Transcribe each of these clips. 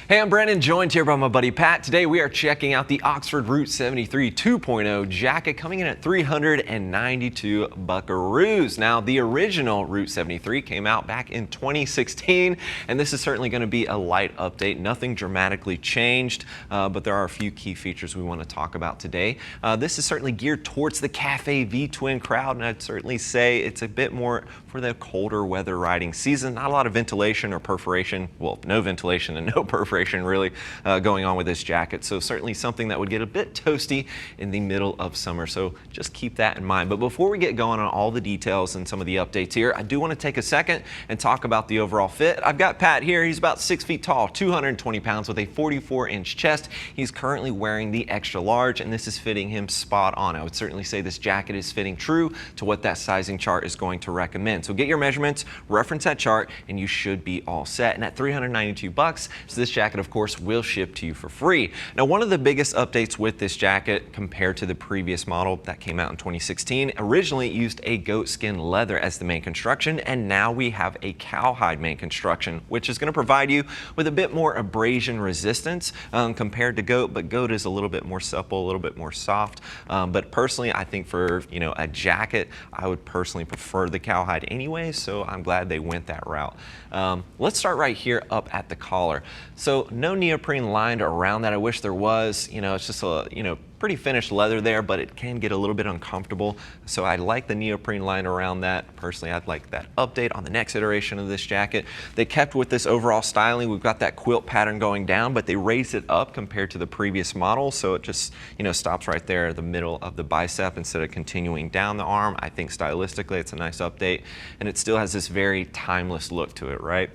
Hey, I'm Brandon, joined here by my buddy Pat. Today we are checking out the Oxford Route 73 2.0 jacket coming in at 392 buckaroos. Now, the original Route 73 came out back in 2016, and this is certainly going to be a light update. Nothing dramatically changed, but there are a few key features we want to talk about today. This is certainly geared towards the Cafe V-twin crowd, and I'd certainly say it's a bit more for the colder weather riding season. Not a lot of ventilation or perforation, well, no ventilation and no perforation really going on with this jacket, so certainly something that would get a bit toasty in the middle of summer, so just keep that in mind. But before we get going on all the details and some of the updates here, I do want to take a second and talk about the overall fit. I've got Pat here. He's about 6 feet tall, 220 pounds with a 44-inch chest. He's currently wearing the extra large, and this is fitting him spot on. I would certainly say this jacket is fitting true to what that sizing chart is going to recommend. So get your measurements, reference that chart, and you should be all set. And at 392 bucks, so this jacket of course will ship to you for free. Now, one of the biggest updates with this jacket compared to the previous model that came out in 2016, originally it used a goat skin leather as the main construction, and now we have a cowhide main construction, which is going to provide you with a bit more abrasion resistance compared to goat, but goat is a little bit more supple, a little bit more soft. But personally, I think for a jacket, I would personally prefer the cowhide anyway, so I'm glad they went that route. Let's start right here up at the collar. So no neoprene lined around that. I wish there was. It's just a pretty finished leather there, but it can get a little bit uncomfortable. So I like the neoprene line around that. Personally, I'd like that update on the next iteration of this jacket. They kept with this overall styling. We've got that quilt pattern going down, but they raised it up compared to the previous model. So it just stops right there in the middle of the bicep instead of continuing down the arm. I think stylistically it's a nice update, and it still has this very timeless look to it, right?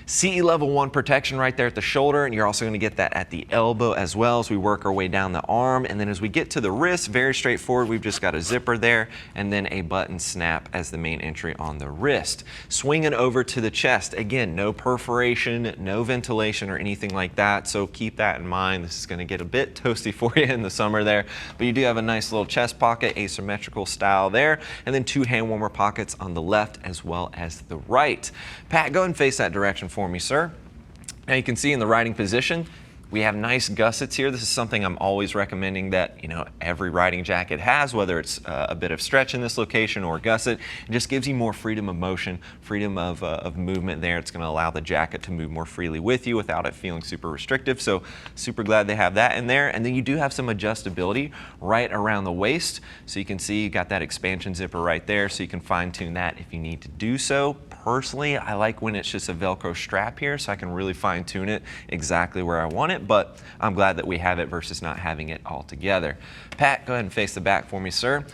CE level 1 protection right there at the shoulder, and you're also going to get that at the elbow as well as we work our way down the arm. And then as we get to the wrist, very straightforward. We've just got a zipper there and then a button snap as the main entry on the wrist. Swinging over to the chest, again, no perforation, no ventilation or anything like that, so keep that in mind. This is going to get a bit toasty for you in the summer there, but you do have a nice little chest pocket, asymmetrical style there, and then 2 hand warmer pockets on the left as well as the right. Pat, go ahead and face that direction for me, sir. Now you can see in the riding position, we have nice gussets here. This is something I'm always recommending that every riding jacket has, whether it's a bit of stretch in this location or gusset. It just gives you more freedom of motion, freedom of movement there. It's going to allow the jacket to move more freely with you without it feeling super restrictive. So super glad they have that in there. And then you do have some adjustability right around the waist. So you can see you got that expansion zipper right there, so you can fine tune that if you need to do so. Personally, I like when it's just a Velcro strap here, so I can really fine tune it exactly where I want it, but I'm glad that we have it versus not having it all together. Pat, go ahead and face the back for me, sir.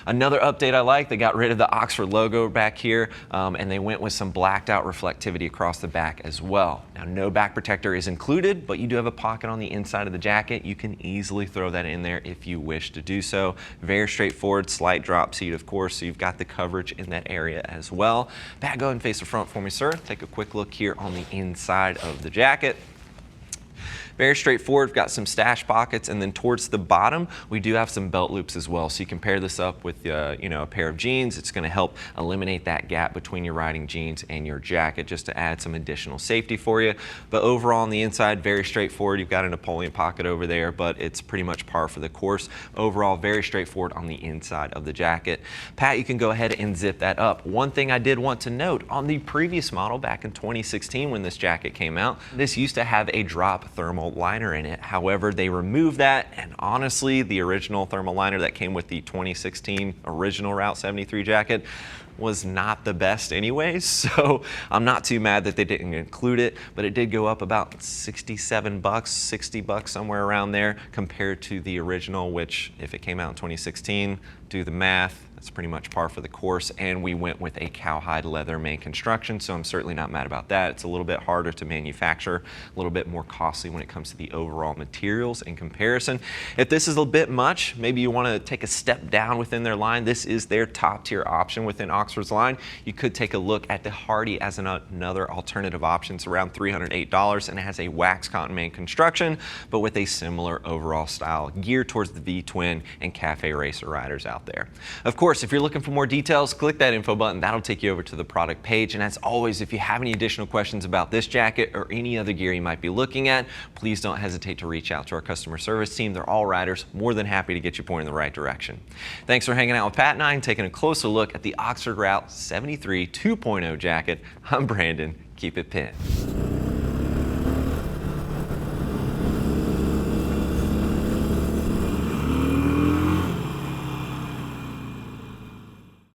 Another update I like, they got rid of the Oxford logo back here, and they went with some blacked out reflectivity across the back as well. Now, no back protector is included, but you do have a pocket on the inside of the jacket. You can easily throw that in there if you wish to do so. Very straightforward, slight drop seat, of course, so you've got the coverage in that area as well. Pat, go ahead and face the front for me, sir. Take a quick look here on the inside of the jacket. Very straightforward. We've got some stash pockets, and then towards the bottom, we do have some belt loops as well. So you can pair this up with a pair of jeans. It's going to help eliminate that gap between your riding jeans and your jacket, just to add some additional safety for you. But overall on the inside, very straightforward. You've got a Napoleon pocket over there, but it's pretty much par for the course. Overall, very straightforward on the inside of the jacket. Pat, you can go ahead and zip that up. One thing I did want to note, on the previous model back in 2016 when this jacket came out, this used to have a drop thermal liner in it. However, they removed that, and honestly, the original thermal liner that came with the 2016 original Route 73 jacket was not the best anyways, so I'm not too mad that they didn't include it, but it did go up about 67 bucks, 60 bucks, somewhere around there compared to the original, which if it came out in 2016, do the math, that's pretty much par for the course, and we went with a cowhide leather main construction, so I'm certainly not mad about that. It's a little bit harder to manufacture, a little bit more costly when it comes to the overall materials in comparison. If this is a bit much, maybe you want to take a step down within their line. This is their top tier option within Oxford's line. You could take a look at the Hardy as another alternative option. It's around $308, and it has a wax cotton main construction, but with a similar overall style geared towards the V-twin and cafe racer riders out there. Of course, course, if you're looking for more details, click that info button. That'll take you over to the product page. And as always, if you have any additional questions about this jacket or any other gear you might be looking at, please don't hesitate to reach out to our customer service team. They're all riders, more than happy to get you pointed in the right direction. Thanks for hanging out with Pat and I and taking a closer look at the Oxford Route 73 2.0 jacket. I'm Brandon. Keep it pinned.